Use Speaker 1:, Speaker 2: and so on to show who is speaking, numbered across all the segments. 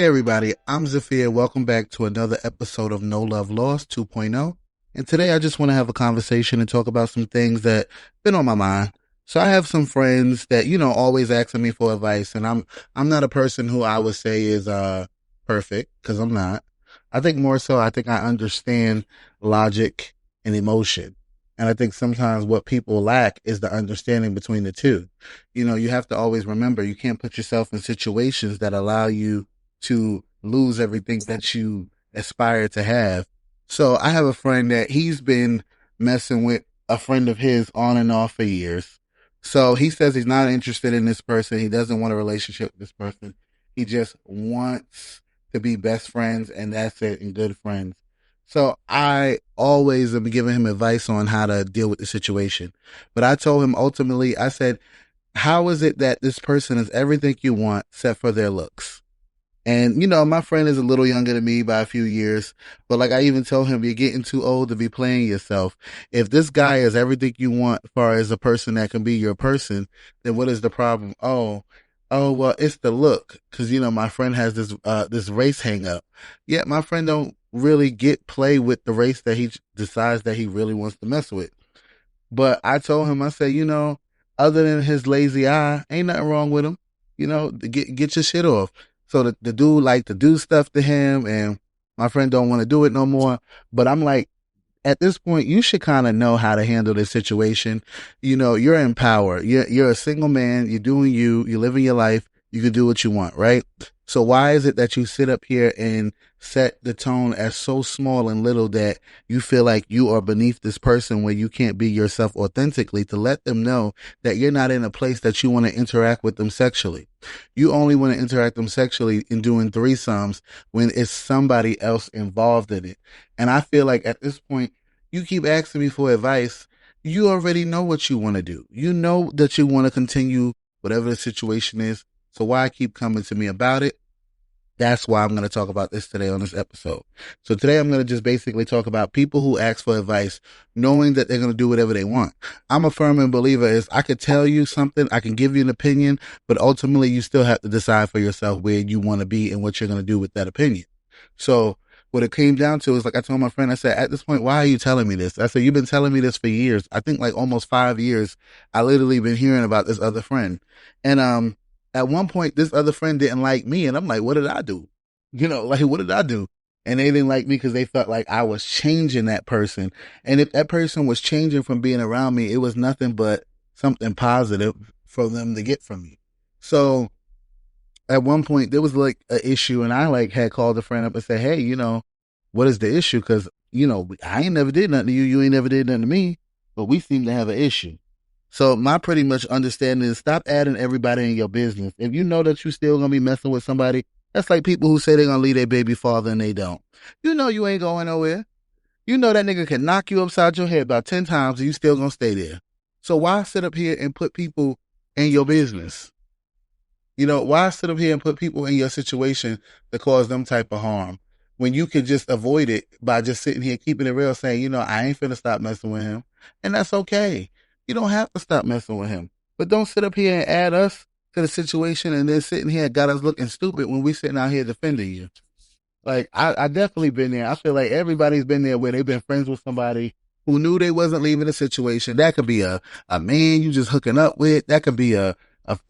Speaker 1: Hey everybody, I'm Zafir. Welcome back to another episode of No Love Lost 2.0. And today I just want to have a conversation and talk about some things that been on my mind. So I have some friends that, always asking me for advice, and I'm not a person who I would say is perfect, because I'm not. I think more so I think I understand logic and emotion. And I think sometimes what people lack is the understanding between the two. You have to always remember you can't put yourself in situations that allow you to lose everything that you aspire to have. So I have a friend that he's been messing with a friend of his on and off for years. So he says he's not interested in this person. He doesn't want a relationship with this person. He just wants to be best friends, and that's it, and good friends. So I always am giving him advice on how to deal with the situation. But I told him ultimately, I said, how is it that this person is everything you want except for their looks? And, my friend is a little younger than me by a few years, but like I even told him, you're getting too old to be playing yourself. If this guy is everything you want as far as a person that can be your person, then what is the problem? Well, it's the look. Cause, my friend has this race hang up. Yet my friend don't really play with the race that he decides that he really wants to mess with. But I told him, I said, other than his lazy eye, ain't nothing wrong with him. Get your shit off. So the dude like to do stuff to him, and my friend don't want to do it no more. But I'm like, at this point, you should kind of know how to handle this situation. You're in power. You're a single man. You're doing you. You're living your life. You can do what you want, right? So why is it that you sit up here and set the tone as so small and little that you feel like you are beneath this person where you can't be yourself authentically, to let them know that you're not in a place that you want to interact with them sexually? You only want to interact them sexually in doing threesomes when it's somebody else involved in it. And I feel like at this point, you keep asking me for advice. You already know what you want to do. You know that you want to continue whatever the situation is. So why keep coming to me about it? That's why I'm going to talk about this today on this episode. So today I'm going to just basically talk about people who ask for advice, knowing that they're going to do whatever they want. I'm a firm believer is I could tell you something, I can give you an opinion, but ultimately you still have to decide for yourself where you want to be and what you're going to do with that opinion. So what it came down to is, like I told my friend, I said, at this point, why are you telling me this? I said, you've been telling me this for years. I think like almost 5 years. I literally been hearing about this other friend. And, at one point, this other friend didn't like me, and I'm like, what did I do? What did I do? And they didn't like me because they felt like I was changing that person. And if that person was changing from being around me, it was nothing but something positive for them to get from me. So at one point, there was like an issue, and I like had called a friend up and said, hey, what is the issue? Because, I ain't never did nothing to you. You ain't never did nothing to me, but we seem to have an issue. So my pretty much understanding is stop adding everybody in your business. If you know that you still going to be messing with somebody, that's like people who say they're going to leave their baby father and they don't. You ain't going nowhere. You know that nigga can knock you upside your head about 10 times and you still going to stay there. So why sit up here and put people in your business? Why sit up here and put people in your situation to cause them type of harm when you could just avoid it by just sitting here keeping it real, saying, I ain't finna stop messing with him. And that's okay. You don't have to stop messing with him. But don't sit up here and add us to the situation and then sitting here and got us looking stupid when we sitting out here defending you. Like, I definitely been there. I feel like everybody's been there where they've been friends with somebody who knew they wasn't leaving a situation. That could be a man you just hooking up with. That could be a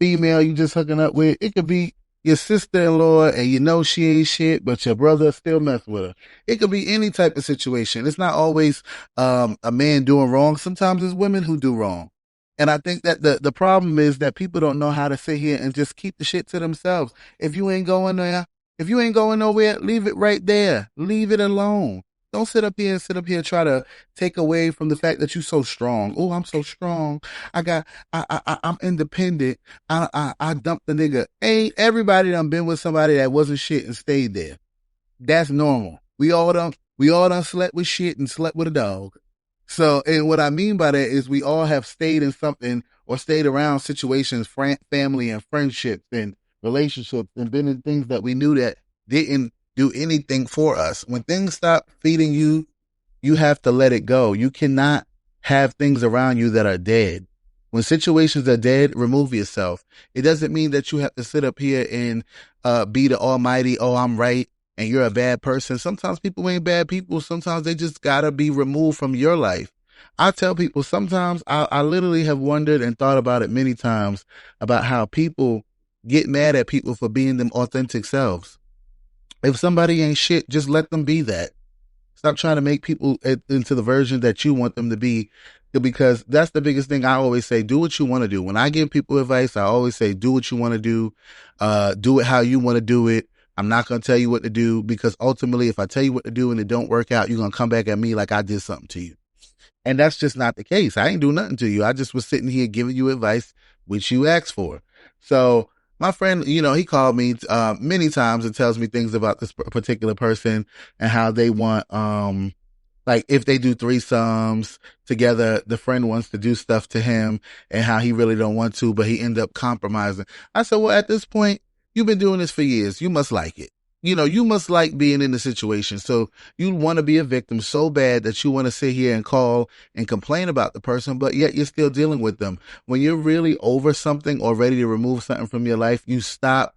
Speaker 1: female you just hooking up with. It could be your sister-in-law and she ain't shit, but your brother still mess with her. It could be any type of situation. It's not always a man doing wrong. Sometimes it's women who do wrong. And I think that the problem is that people don't know how to sit here and just keep the shit to themselves. If you ain't going nowhere, leave it right there. Leave it alone. Don't sit up here and try to take away from the fact that you're so strong. Oh, I'm so strong. I'm independent. I dumped the nigga. Ain't everybody done been with somebody that wasn't shit and stayed there. That's normal. We all done slept with shit and slept with a dog. So, and what I mean by that is we all have stayed in something or stayed around situations, family and friendships and relationships, and been in things that we knew that didn't do anything for us. When things stop feeding you, you have to let it go. You cannot have things around you that are dead. When situations are dead, remove yourself. It doesn't mean that you have to sit up here and be the almighty, oh, I'm right, and you're a bad person. Sometimes people ain't bad people. Sometimes they just gotta be removed from your life. I tell people sometimes I literally have wondered and thought about it many times about how people get mad at people for being them authentic selves. If somebody ain't shit, just let them be that. Stop trying to make people into the version that you want them to be, because that's the biggest thing. I always say, do what you want to do. When I give people advice, I always say, do what you want to do. Do it how you want to do it. I'm not going to tell you what to do, because ultimately, if I tell you what to do and it don't work out, you're going to come back at me like I did something to you. And that's just not the case. I ain't do nothing to you. I just was sitting here giving you advice, which you asked for. So my friend, he called me many times and tells me things about this particular person and how they want, like if they do threesomes together, the friend wants to do stuff to him and how he really don't want to, but he end up compromising. I said, well, at this point, you've been doing this for years. You must like it. You must like being in the situation. So you want to be a victim so bad that you want to sit here and call and complain about the person, but yet you're still dealing with them. When you're really over something or ready to remove something from your life, you stop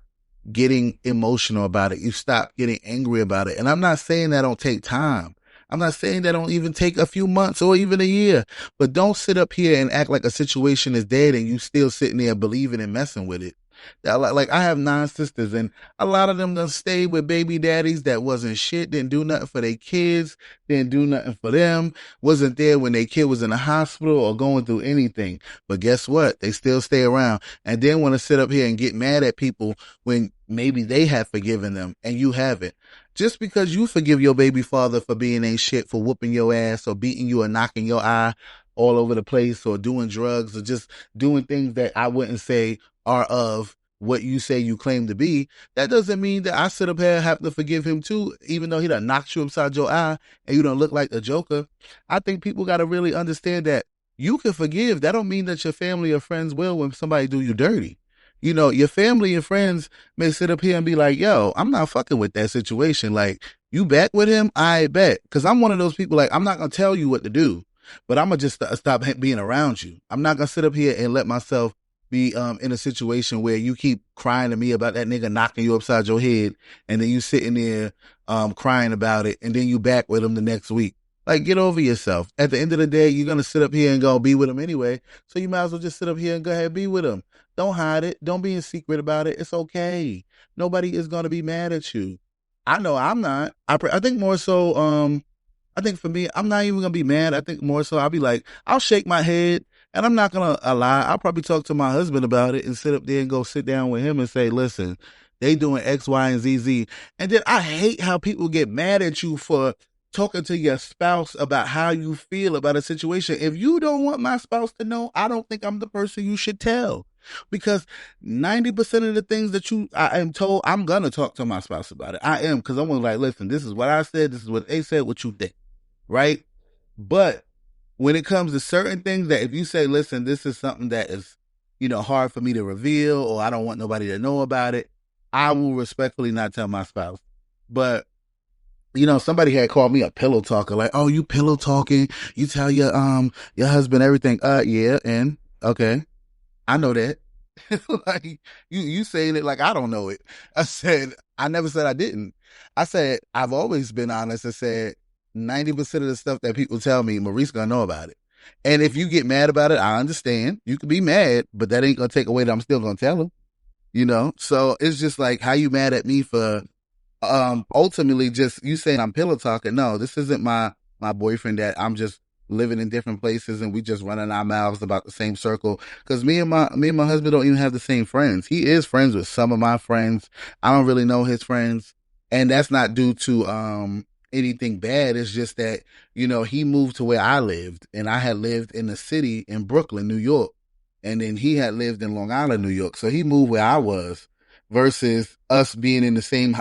Speaker 1: getting emotional about it. You stop getting angry about it. And I'm not saying that don't take time. I'm not saying that don't even take a few months or even a year, but don't sit up here and act like a situation is dead and you still sitting there believing and messing with it. Like I have 9 sisters and a lot of them done stayed with baby daddies that wasn't shit, didn't do nothing for their kids, didn't do nothing for them, wasn't there when their kid was in the hospital or going through anything. But guess what? They still stay around and then want to sit up here and get mad at people when maybe they have forgiven them and you haven't. Just because you forgive your baby father for being ain't shit, for whooping your ass or beating you or knocking your eye all over the place or doing drugs or just doing things that I wouldn't say are of what you say you claim to be, that doesn't mean that I sit up here and have to forgive him too, even though he done knocked you upside your eye and you don't look like a joker. I think people got to really understand that you can forgive. That don't mean that your family or friends will when somebody do you dirty. Your family and friends may sit up here and be like, yo, I'm not fucking with that situation. Like, you back with him? I bet. Because I'm one of those people, like, I'm not going to tell you what to do, but I'm going to just stop being around you. I'm not going to sit up here and let myself be in a situation where you keep crying to me about that nigga knocking you upside your head and then you sitting there crying about it and then you back with him the next week. Like, get over yourself. At the end of the day, you're going to sit up here and go be with him anyway. So you might as well just sit up here and go ahead and be with him. Don't hide it. Don't be in secret about it. It's okay. Nobody is going to be mad at you. I know I'm not. I think more so, I think for me, I'm not even going to be mad. I think more so I'll be like, I'll shake my head and I'm not going to lie. I'll probably talk to my husband about it and sit up there and go sit down with him and say, listen, they doing X, Y, and Z. And then I hate how people get mad at you for talking to your spouse about how you feel about a situation. If you don't want my spouse to know, I don't think I'm the person you should tell. Because 90% of the things that I am told, I'm going to talk to my spouse about it. I am, because I'm like, listen, this is what I said. This is what they said, what you think. Right? But when it comes to certain things that if you say, listen, this is something that is, hard for me to reveal or I don't want nobody to know about it, I will respectfully not tell my spouse. But somebody had called me a pillow talker, like, oh, you pillow talking, you tell your husband everything. Yeah, and okay, I know that. Like, you saying it like I don't know it. I never said I didn't. I said, I've always been honest and said 90% of the stuff that people tell me, Maurice gonna know about it. And if you get mad about it, I understand. You can be mad, but that ain't gonna take away that I'm still gonna tell him, So it's just like, how you mad at me for ultimately just you saying I'm pillow talking. No, this isn't my boyfriend that I'm just living in different places and we just running our mouths about the same circle. Because me and my husband don't even have the same friends. He is friends with some of my friends. I don't really know his friends, and that's not due to anything bad. It's just that he moved to where I lived, and I had lived in the city in Brooklyn, New York, and then he had lived in Long Island, New York. So he moved where I was, versus us being in the same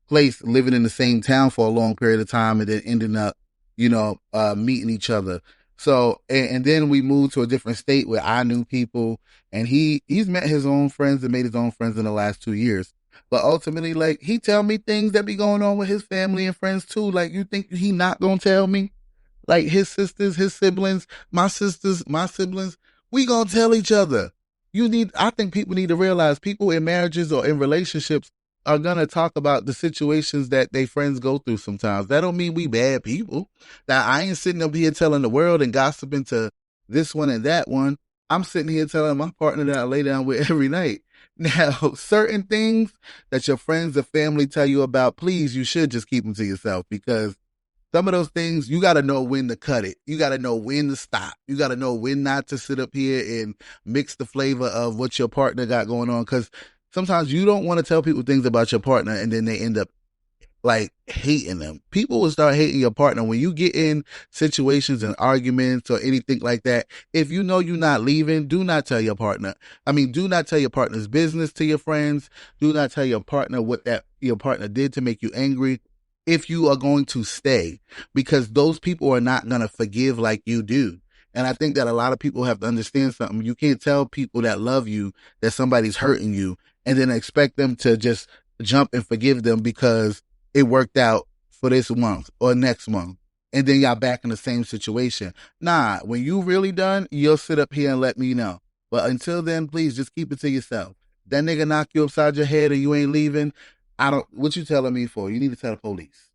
Speaker 1: place, living in the same town for a long period of time, and then ending up, meeting each other. So, and then we moved to a different state where I knew people, and he's met his own friends and made his own friends in the last 2 years. But ultimately, like, he tell me things that be going on with his family and friends too. Like, you think he not gonna tell me? Like, his sisters, his siblings, my sisters, my siblings, We gonna tell each other. I think people need to realize people in marriages or in relationships are gonna talk about the situations that they friends go through sometimes. That don't mean we bad people. Now I ain't sitting up here telling the world and gossiping to this one and that one. I'm sitting here telling my partner that I lay down with every night. Now, certain things that your friends or family tell you about, please, you should just keep them to yourself, because some of those things, you got to know when to cut it. You got to know when to stop. You got to know when not to sit up here and mix the flavor of what your partner got going on. Because sometimes you don't want to tell people things about your partner and then they end up like hating them. People will start hating your partner when you get in situations and arguments or anything like that. If you know you're not leaving, do not tell your partner. I mean, do not tell your partner's business to your friends. Do not tell your partner what that your partner did to make you angry if you are going to stay, because those people are not going to forgive like you do. And I think that a lot of people have to understand something. You can't tell people that love you that somebody's hurting you and then expect them to just jump and forgive them because it worked out for this month or next month. And then y'all back in the same situation. Nah, when you really done, you'll sit up here and let me know. But until then, please just keep it to yourself. That nigga knock you upside your head and you ain't leaving. What you telling me for? You need to tell the police.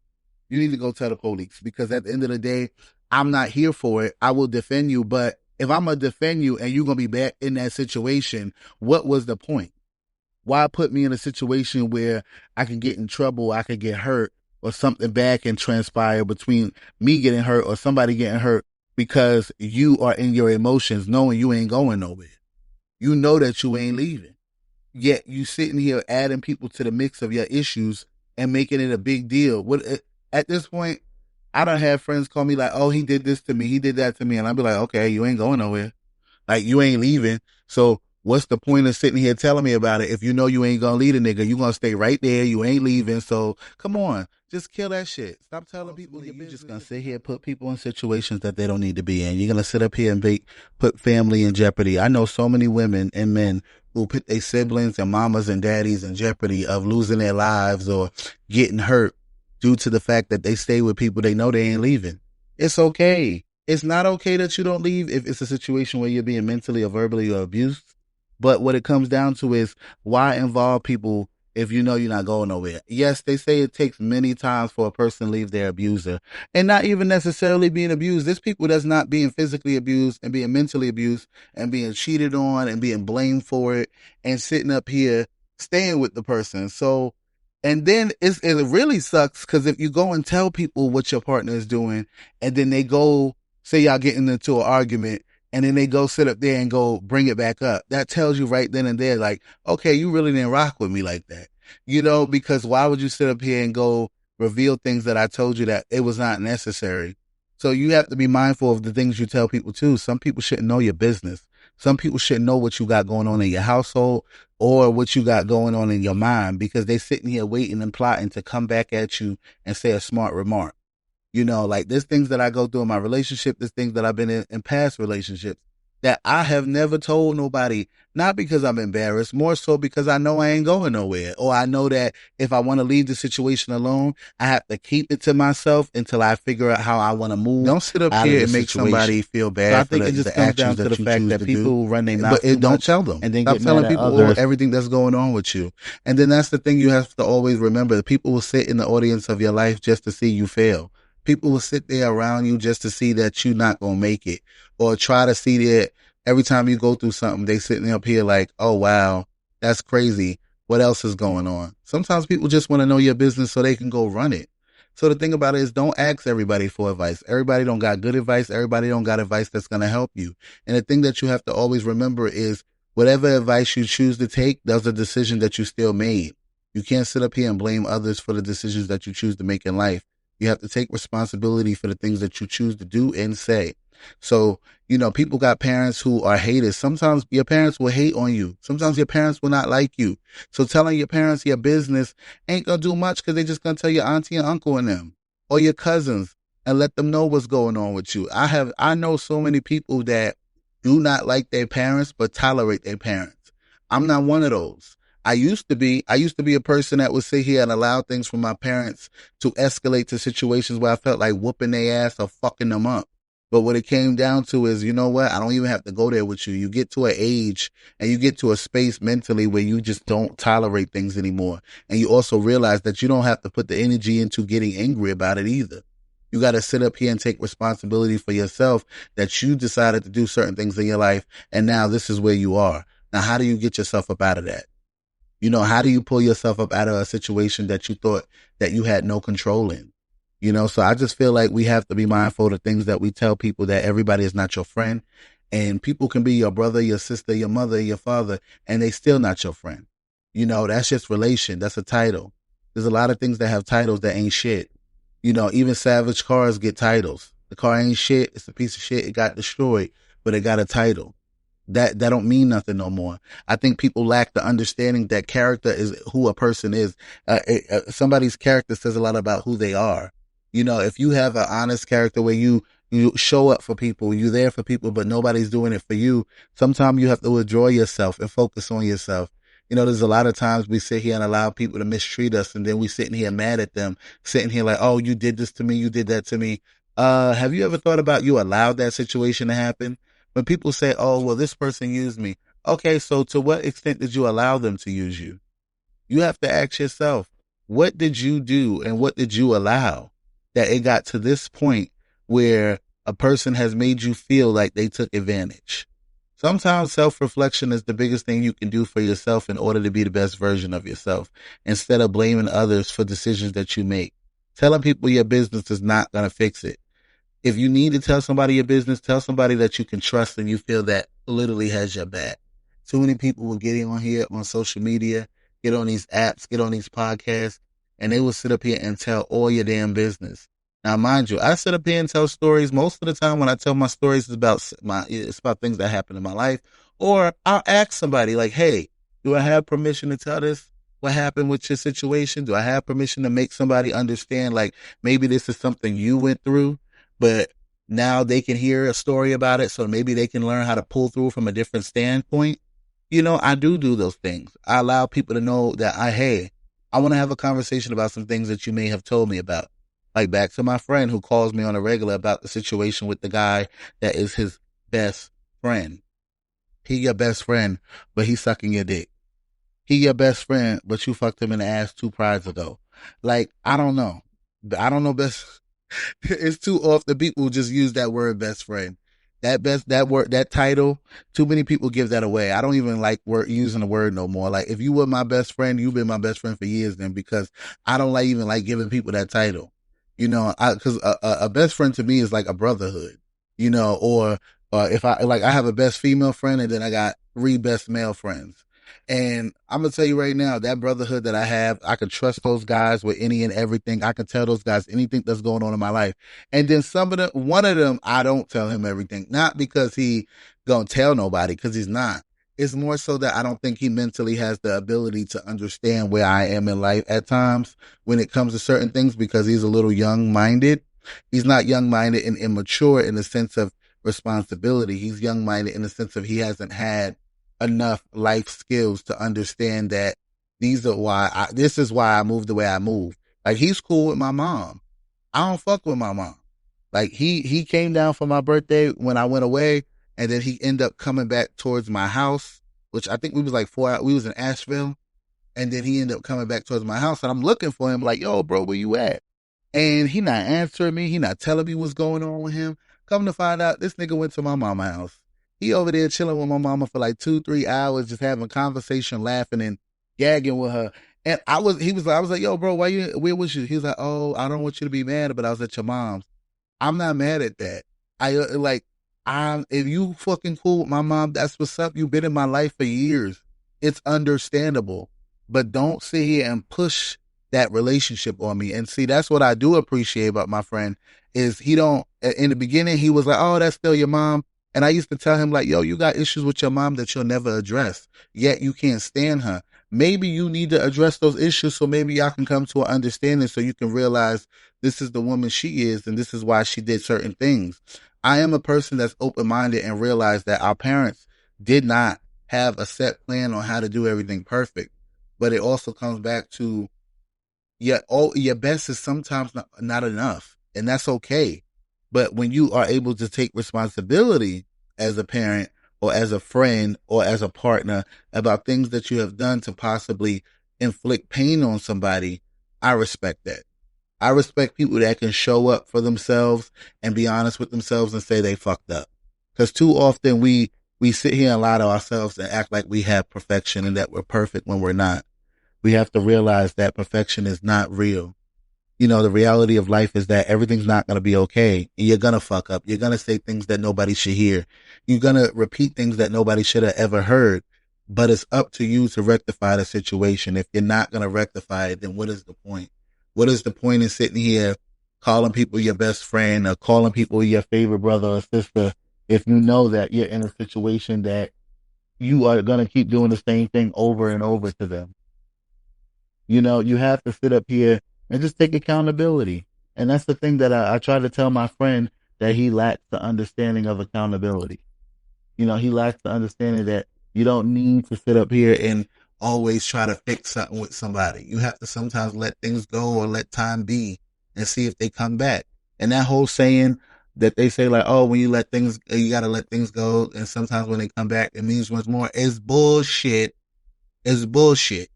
Speaker 1: You need to go tell the police, because at the end of the day, I'm not here for it. I will defend you. But if I'm going to defend you and you're going to be back in that situation, what was the point? Why put me in a situation where I can get in trouble, I could get hurt, or something bad can transpire between me getting hurt or somebody getting hurt because you are in your emotions knowing you ain't going nowhere. You know that you ain't leaving. Yet you sitting here adding people to the mix of your issues and making it a big deal. At this point, I don't have friends call me like, oh, he did this to me, he did that to me. And I'll be like, okay, you ain't going nowhere. Like, you ain't leaving. So what's the point of sitting here telling me about it? If you know you ain't gonna leave a nigga, you gonna stay right there. You ain't leaving. So come on, just kill that shit. Stop telling people you're just gonna sit here, put people in situations that they don't need to be in. You're gonna sit up here and put family in jeopardy. I know so many women and men who put their siblings and mamas and daddies in jeopardy of losing their lives or getting hurt due to the fact that they stay with people they know they ain't leaving. It's okay. It's not okay that you don't leave if it's a situation where you're being mentally or verbally abused. But what it comes down to is, why involve people if you know you're not going nowhere? Yes, they say it takes many times for a person to leave their abuser, and not even necessarily being abused. There's people that's not being physically abused and being mentally abused and being cheated on and being blamed for it and sitting up here staying with the person. So, and then it really sucks, because if you go and tell people what your partner is doing and then they go, say y'all getting into an argument, and then they go sit up there and go bring it back up, that tells you right then and there, like, okay, you really didn't rock with me like that. Because why would you sit up here and go reveal things that I told you that it was not necessary? So you have to be mindful of the things you tell people too. Some people shouldn't know your business. Some people shouldn't know what you got going on in your household or what you got going on in your mind, because they sitting here waiting and plotting to come back at you and say a smart remark. Like, there's things that I go through in my relationship, there's things that I've been in past relationships that I have never told nobody, not because I'm embarrassed, more so because I know I ain't going nowhere. Or I know that if I want to leave the situation alone, I have to keep it to myself until I figure out how I want to move. Don't sit up here and make somebody feel bad. So I think it just comes down to the fact that people run their mouth, but don't tell them. And then stop telling people everything that's going on with you. And then that's the thing you have to always remember. People will sit in the audience of your life just to see you fail. People will sit there around you just to see that you're not going to make it, or try to see that every time you go through something, they sitting up here like, oh, wow, that's crazy. What else is going on? Sometimes people just want to know your business so they can go run it. So the thing about it is, don't ask everybody for advice. Everybody don't got good advice. Everybody don't got advice that's going to help you. And the thing that you have to always remember is, whatever advice you choose to take, that's a decision that you still made. You can't sit up here and blame others for the decisions that you choose to make in life. You have to take responsibility for the things that you choose to do and say. So, people got parents who are haters. Sometimes your parents will hate on you. Sometimes your parents will not like you. So telling your parents your business ain't going to do much, because they just going to tell your auntie and uncle and them, or your cousins, and let them know what's going on with you. I know so many people that do not like their parents, but tolerate their parents. I'm not one of those. I used to be a person that would sit here and allow things from my parents to escalate to situations where I felt like whooping their ass or fucking them up. But what it came down to is, you know what? I don't even have to go there with you. You get to an age and you get to a space mentally where you just don't tolerate things anymore. And you also realize that you don't have to put the energy into getting angry about it either. You got to sit up here and take responsibility for yourself that you decided to do certain things in your life. And now this is where you are. Now, how do you get yourself up out of that? You know, how do you pull yourself up out of a situation that you thought that you had no control in? You know, so I just feel like we have to be mindful of the things that we tell people, that everybody is not your friend, and people can be your brother, your sister, your mother, your father, and they still not your friend. You know, that's just relation. That's a title. There's a lot of things that have titles that ain't shit. You know, even Savage cars get titles. The car ain't shit. It's a piece of shit. It got destroyed, but it got a title. That don't mean nothing no more. I think people lack the understanding that character is who a person is. Somebody's character says a lot about who they are. You know, if you have an honest character where you show up for people, you're there for people, but nobody's doing it for you, sometimes you have to withdraw yourself and focus on yourself. You know, there's a lot of times we sit here and allow people to mistreat us, and then we sitting here mad at them, sitting here like, oh, you did this to me, you did that to me. Have you ever thought about you allowed that situation to happen? When people say, oh, well, this person used me. Okay, so to what extent did you allow them to use you? You have to ask yourself, what did you do and what did you allow that it got to this point where a person has made you feel like they took advantage? Sometimes self-reflection is the biggest thing you can do for yourself in order to be the best version of yourself, instead of blaming others for decisions that you make. Telling people your business is not going to fix it. If you need to tell somebody your business, tell somebody that you can trust and you feel that literally has your back. Too many people will get on here on social media, get on these apps, get on these podcasts, and they will sit up here and tell all your damn business. Now, mind you, I sit up here and tell stories. Most of the time when I tell my stories, it's about things that happen in my life. Or I'll ask somebody like, hey, do I have permission to tell this? What happened with your situation? Do I have permission to make somebody understand, like, maybe this is something you went through, but now they can hear a story about it, so maybe they can learn how to pull through from a different standpoint. You know, I do those things. I allow people to know that hey, I want to have a conversation about some things that you may have told me about. Like back to my friend who calls me on a regular about the situation with the guy that is his best friend. He your best friend, but he's sucking your dick. He your best friend, but you fucked him in the ass 2 prides ago. Like, I don't know. I don't know best. It's too often people just use that word best friend. That word, that title, too many people give that away. I don't even like using the word no more. Like, if you were my best friend, you've been my best friend for years then, because I don't even like giving people that title. You know, cause a best friend to me is like a brotherhood, you know, or if I have a best female friend and then I got 3 best male friends. And I'm going to tell you right now, that brotherhood that I have, I can trust those guys with any and everything. I can tell those guys anything that's going on in my life. And then one of them, I don't tell him everything. Not because he gonna tell nobody, because he's not. It's more so that I don't think he mentally has the ability to understand where I am in life at times when it comes to certain things, because he's a little young-minded. He's not young-minded and immature in the sense of responsibility. He's young-minded in the sense of he hasn't had enough life skills to understand that this is why I moved the way I moved. Like, he's cool with my mom. I don't fuck with my mom. Like, he came down for my birthday when I went away, and then he ended up coming back towards my house, which I think we was like 4 hours. We was in Asheville, and then he ended up coming back towards my house, and I'm looking for him like, yo, bro, where you at? And he not answering me. He not telling me what's going on with him. Come to find out, this nigga went to my mama's house. He over there chilling with my mama for like 2-3 hours, just having conversation, laughing and gagging with her. And I was like, yo, bro, where was you? He was like, oh, I don't want you to be mad, but I was at your mom's. I'm not mad at that. If you fucking cool with my mom, that's what's up. You've been in my life for years. It's understandable, but don't sit here and push that relationship on me. And see, that's what I do appreciate about my friend is in the beginning, he was like, oh, that's still your mom. And I used to tell him like, yo, you got issues with your mom that you'll never address, yet you can't stand her. Maybe you need to address those issues so maybe y'all can come to an understanding so you can realize this is the woman she is and this is why she did certain things. I am a person that's open-minded and realized that our parents did not have a set plan on how to do everything perfect. But it also comes back to your best is sometimes not enough, and that's okay. But when you are able to take responsibility as a parent or as a friend or as a partner about things that you have done to possibly inflict pain on somebody, I respect that. I respect people that can show up for themselves and be honest with themselves and say they fucked up. Because too often we sit here and lie to ourselves and act like we have perfection and that we're perfect when we're not. We have to realize that perfection is not real. You know, the reality of life is that everything's not going to be okay. And you're going to fuck up. You're going to say things that nobody should hear. You're going to repeat things that nobody should have ever heard. But it's up to you to rectify the situation. If you're not going to rectify it, then what is the point? What is the point in sitting here calling people your best friend or calling people your favorite brother or sister if you know that you're in a situation that you are going to keep doing the same thing over and over to them? You know, you have to sit up here and just take accountability. And that's the thing that I try to tell my friend, that he lacks the understanding of accountability. You know, he lacks the understanding that you don't need to sit up here and always try to fix something with somebody. You have to sometimes let things go or let time be and see if they come back. And that whole saying that they say, like, oh, when you let things, you got to let things go. And sometimes when they come back, it means much more. It's bullshit. It's bullshit.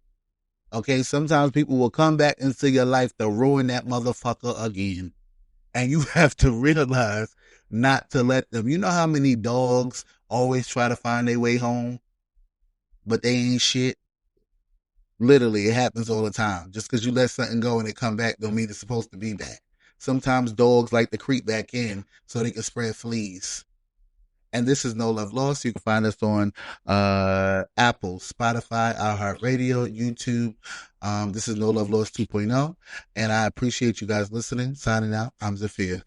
Speaker 1: Okay, sometimes people will come back into your life to ruin that motherfucker again. And you have to realize not to let them. You know how many dogs always try to find their way home, but they ain't shit? Literally, it happens all the time. Just because you let something go and it come back don't mean it's supposed to be back. Sometimes dogs like to creep back in so they can spread fleas. And this is No Love Lost. You can find us on Apple, Spotify, iHeartRadio, YouTube. This is No Love Lost 2.0. And I appreciate you guys listening. Signing out. I'm Zafir.